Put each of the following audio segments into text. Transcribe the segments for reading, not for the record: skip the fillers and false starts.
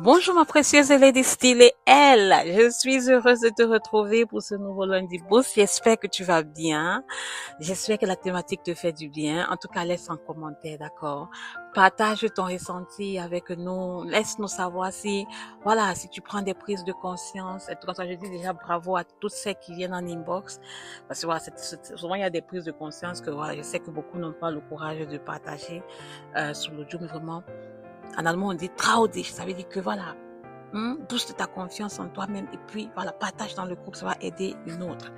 Bonjour ma précieuse Lady Style et elle. Je suis heureuse de te retrouver pour ce nouveau lundi boost. J'espère que tu vas bien. J'espère que la thématique te fait du bien. En tout cas, laisse un commentaire, d'accord? Partage ton ressenti avec nous. Laisse-nous savoir si tu prends des prises de conscience. Et tout comme ça, je dis déjà bravo à tous ceux qui viennent en inbox. Parce que voilà, souvent il y a des prises de conscience que voilà, je sais que beaucoup n'ont pas le courage de partager sur l'audio, mais vraiment, en allemand, on dit traudig. Ça veut dire que voilà, booste ta confiance en toi-même et puis voilà, partage dans le groupe, ça va aider une autre.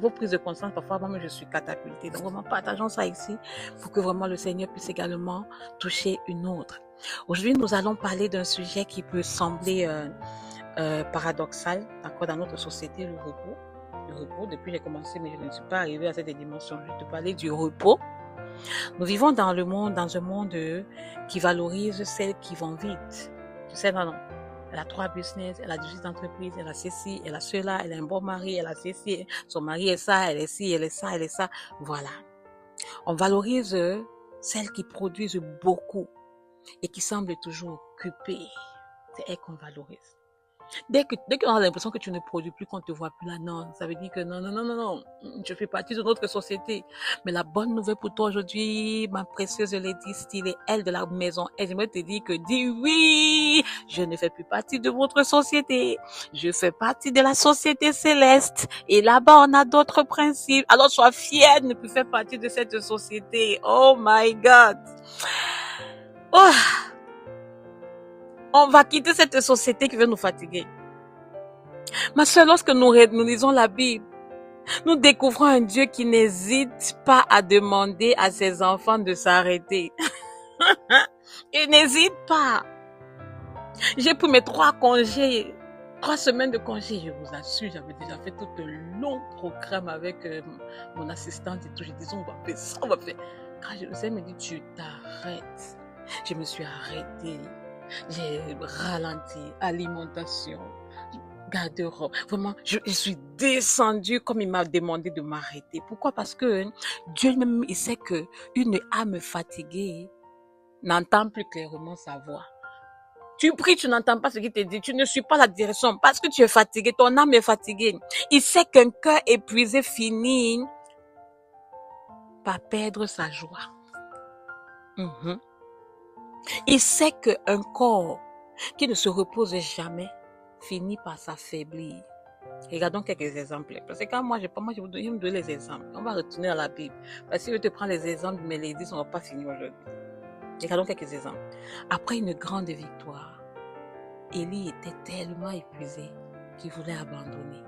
Vos prises de conscience, parfois moi je suis catapultée. Donc vraiment, partageons ça ici pour que vraiment le Seigneur puisse également toucher une autre. Aujourd'hui, nous allons parler d'un sujet qui peut sembler paradoxal, d'accord, dans notre société, le repos. Le repos, depuis que j'ai commencé, mais je ne suis pas arrivée à cette dimension. Je vais te parler du repos. Nous vivons dans un monde qui valorise celles qui vont vite. Tu sais, non. Elle a 3 business, elle a 18 entreprises, elle a ceci, elle a cela, elle a un bon mari, elle a ceci, son mari est ça, elle est ci, elle est ça, elle est ça. Voilà. On valorise celles qui produisent beaucoup et qui semblent toujours occupées. C'est elles qu'on valorise. Dès qu'on a l'impression que tu ne produis plus, qu'on ne te voit plus là, non, ça veut dire que non, je fais partie de notre société. Mais la bonne nouvelle pour toi aujourd'hui, ma précieuse Lady Style et elle de la maison, et j'aimerais te dire que dis oui, je ne fais plus partie de votre société. Je fais partie de la société céleste. Et là-bas, on a d'autres principes. Alors sois fière de ne plus faire partie de cette société. Oh my God. Oh. On va quitter cette société qui veut nous fatiguer. Ma sœur, lorsque nous lisons la Bible, nous découvrons un Dieu qui n'hésite pas à demander à ses enfants de s'arrêter. Il n'hésite pas. J'ai pris mes 3 congés, 3 semaines de congés. Je vous assure, j'avais déjà fait tout un long programme avec mon assistante et tout. Je disais, on va faire ça, on va faire. Quand je me dit, tu t'arrêtes. Je me suis arrêtée. J'ai ralenti, alimentation, garde-robe. Vraiment, je suis descendue comme il m'a demandé de m'arrêter. Pourquoi? Parce que Dieu même, il sait que une âme fatiguée n'entend plus clairement sa voix. Tu pries, tu n'entends pas ce qu'il te dit. Tu ne suis pas la direction parce que tu es fatigué. Ton âme est fatiguée. Il sait qu'un cœur épuisé finit par perdre sa joie. Il sait qu'un corps qui ne se repose jamais finit par s'affaiblir. Regardons quelques exemples. Parce que quand moi, je vais vous donner les exemples. On va retourner à la Bible. Parce que si je te prends les exemples de mes ladies, on ne va pas finir aujourd'hui. Regardons quelques exemples. Après une grande victoire, Élie était tellement épuisé qu'il voulait abandonner.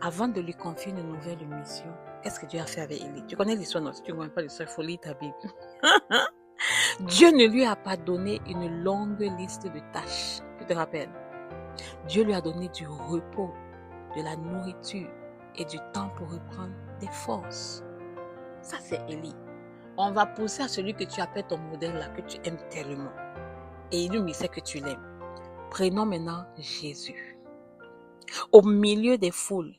Avant de lui confier une nouvelle mission, qu'est-ce que Dieu a fait avec Élie? Tu connais l'histoire, non? Si tu ne connais pas l'histoire, il faut lire ta Bible. Dieu ne lui a pas donné une longue liste de tâches. Tu te rappelles? Dieu lui a donné du repos, de la nourriture et du temps pour reprendre des forces. Ça, c'est Élie. On va pousser à celui que tu appelles ton modèle là, que tu aimes tellement. Et lui, il sait que tu l'aimes. Prenons maintenant Jésus. Au milieu des foules,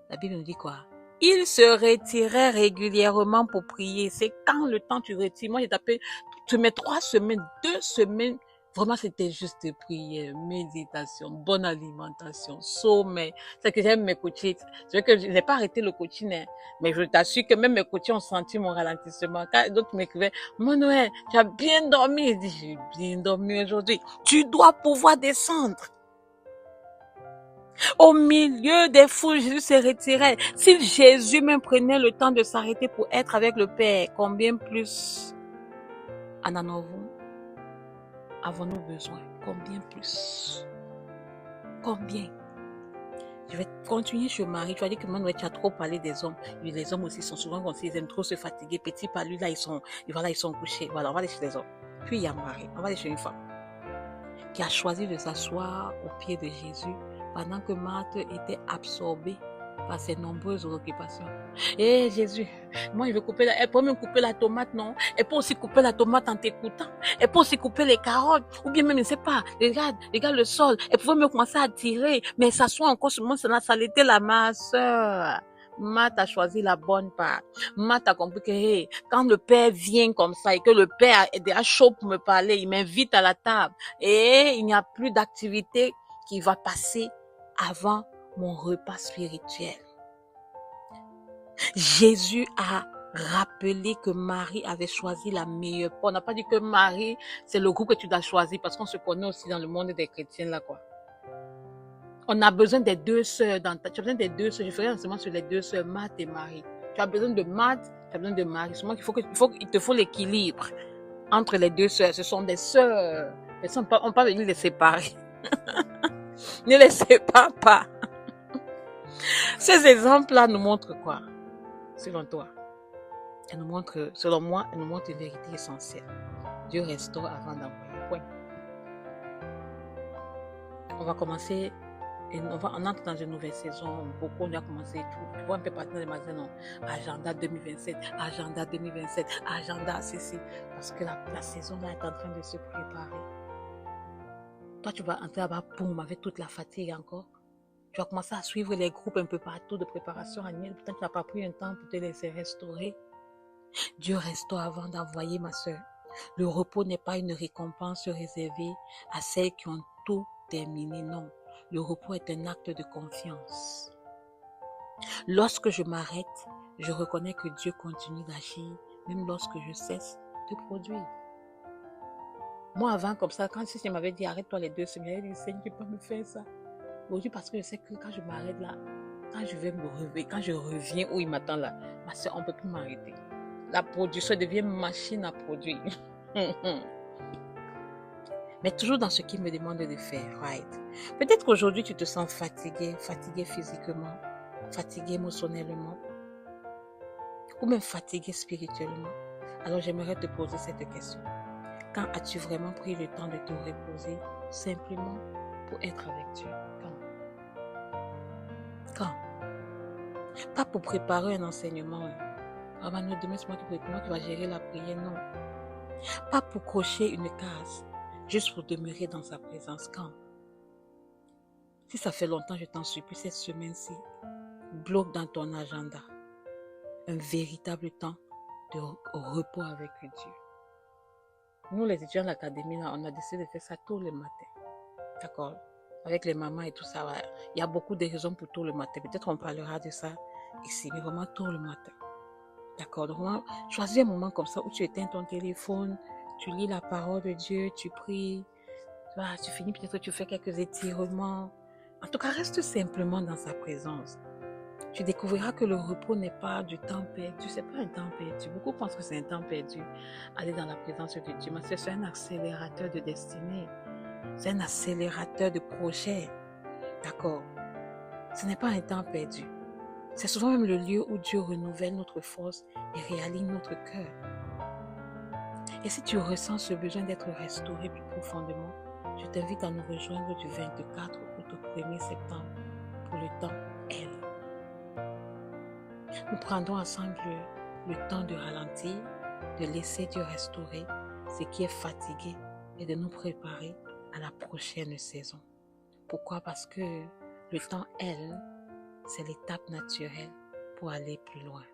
la Bible nous dit quoi? Il se retirait régulièrement pour prier. C'est quand le temps tu retires. Moi, j'ai tapé, tu mets 3 semaines, 2 semaines. Vraiment, c'était juste prière, méditation, bonne alimentation, sommeil. C'est que j'aime mes coachings. C'est vrai que je n'ai pas arrêté le coaching, hein, mais je t'assure que même mes coachings ont senti mon ralentissement. Quand d'autres m'écrivaient, mon Noël, tu as bien dormi. Je dis, j'ai bien dormi aujourd'hui. Tu dois pouvoir descendre. Au milieu des foules, Jésus se retirait. Si Jésus même prenait le temps de s'arrêter pour être avec le Père, combien plus en avons-nous besoin? Combien plus? Combien? Je vais continuer sur Marie. Tu as dit que maintenant tu as trop parlé des hommes. Et les hommes aussi sont souvent comme s'ils aiment trop se fatiguer. Petit par lui, là, ils sont couchés. Voilà, on va aller chez les hommes. Puis il y a Marie. On va aller chez une femme qui a choisi de s'asseoir au pied de Jésus pendant que Marthe était absorbée par ses nombreuses occupations. Eh Jésus, moi je veux couper elle peut même couper la tomate, non? Elle peut aussi couper la tomate en t'écoutant. Elle peut aussi couper les carottes. Ou bien même, je ne sais pas, regarde le sol. Elle pouvait même commencer à tirer. Mais elle s'assoit encore sur moi, ça l'était là, ma soeur. Matt a choisi la bonne part. Matt a compris que hey, quand le père vient comme ça et que le père est déjà chaud pour me parler, il m'invite à la table et il n'y a plus d'activité qui va passer avant mon repas spirituel. Jésus a rappelé que Marie avait choisi la meilleure part. On n'a pas dit que Marie, c'est le groupe que tu dois choisir parce qu'on se connaît aussi dans le monde des chrétiens là quoi. On a besoin des deux sœurs. Tu as besoin des deux sœurs. Je ferai enseignement sur les deux sœurs, Marthe et Marie. Tu as besoin de Marthe, tu as besoin de Marie. Seulement qu'il te faut l'équilibre entre les deux sœurs. Ce sont des sœurs. On ne peut pas venir les séparer. Ne les sépare pas. Ces exemples-là nous montrent quoi? Selon toi? Selon moi, elles nous montrent une vérité essentielle. Dieu restaure avant d'envoyer. Point. On va commencer. Et on entre dans une nouvelle saison, beaucoup on a commencé tout. Tu vois un peu partir dans les magasins, non. Agenda 2027, agenda 2027, agenda ceci. Parce que la saison là est en train de se préparer. Toi, tu vas entrer là-bas, boum, avec toute la fatigue encore. Tu vas commencer à suivre les groupes un peu partout de préparation annuelle. Peut-être que tu n'as pas pris un temps pour te laisser restaurer. Dieu restaure avant d'envoyer, ma soeur. Le repos n'est pas une récompense réservée à celles qui ont tout terminé, non. Le repos est un acte de confiance. Lorsque je m'arrête, je reconnais que Dieu continue d'agir, même lorsque je cesse de produire. Moi, avant, comme ça, quand je m'avais dit arrête-toi les 2 semaines, j'avais dit Seigneur, tu peux pas me faire ça. Aujourd'hui, parce que je sais que quand je m'arrête là, quand je vais me réveiller, quand je reviens où il m'attend là, ma soeur, on ne peut plus m'arrêter. La production devient machine à produire. Mais toujours dans ce qu'il me demande de faire, right? Peut-être qu'aujourd'hui, tu te sens fatigué physiquement, fatigué émotionnellement, ou même fatigué spirituellement. Alors, j'aimerais te poser cette question. Quand as-tu vraiment pris le temps de te reposer simplement pour être avec Dieu? Quand? Pas pour préparer un enseignement. Ah ben, demain, c'est moi qui va gérer la prière, non. Pas pour cocher une case. Juste pour demeurer dans sa présence. Quand? Si ça fait longtemps, je t'en supplie, cette semaine-ci, bloque dans ton agenda un véritable temps de repos avec Dieu. Nous, les étudiants de l'académie, on a décidé de faire ça tous les matins. D'accord? Avec les mamans et tout ça. Il y a beaucoup de raisons pour tout le matin. Peut-être qu'on parlera de ça ici, mais vraiment tout le matin. D'accord? Donc, vraiment, choisis un moment comme ça où tu éteins ton téléphone, tu lis la parole de Dieu, tu pries. Tu finis, peut-être que tu fais quelques étirements. En tout cas, reste simplement dans sa présence. Tu découvriras que le repos n'est pas du temps perdu. C'est pas un temps perdu. Beaucoup pensent que c'est un temps perdu. Aller dans la présence de Dieu. Mais c'est un accélérateur de destinée. C'est un accélérateur de projet. D'accord? Ce n'est pas un temps perdu. C'est souvent même le lieu où Dieu renouvelle notre force et réaligne notre cœur. Et si tu ressens ce besoin d'être restauré plus profondément, je t'invite à nous rejoindre du 24 au 1er septembre pour le temps L. Nous prendrons ensemble le temps de ralentir, de laisser Dieu restaurer ce qui est fatigué et de nous préparer à la prochaine saison. Pourquoi? Parce que le temps L, c'est l'étape naturelle pour aller plus loin.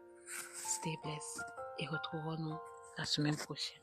Stay blessed et retrouvons-nous la semaine prochaine.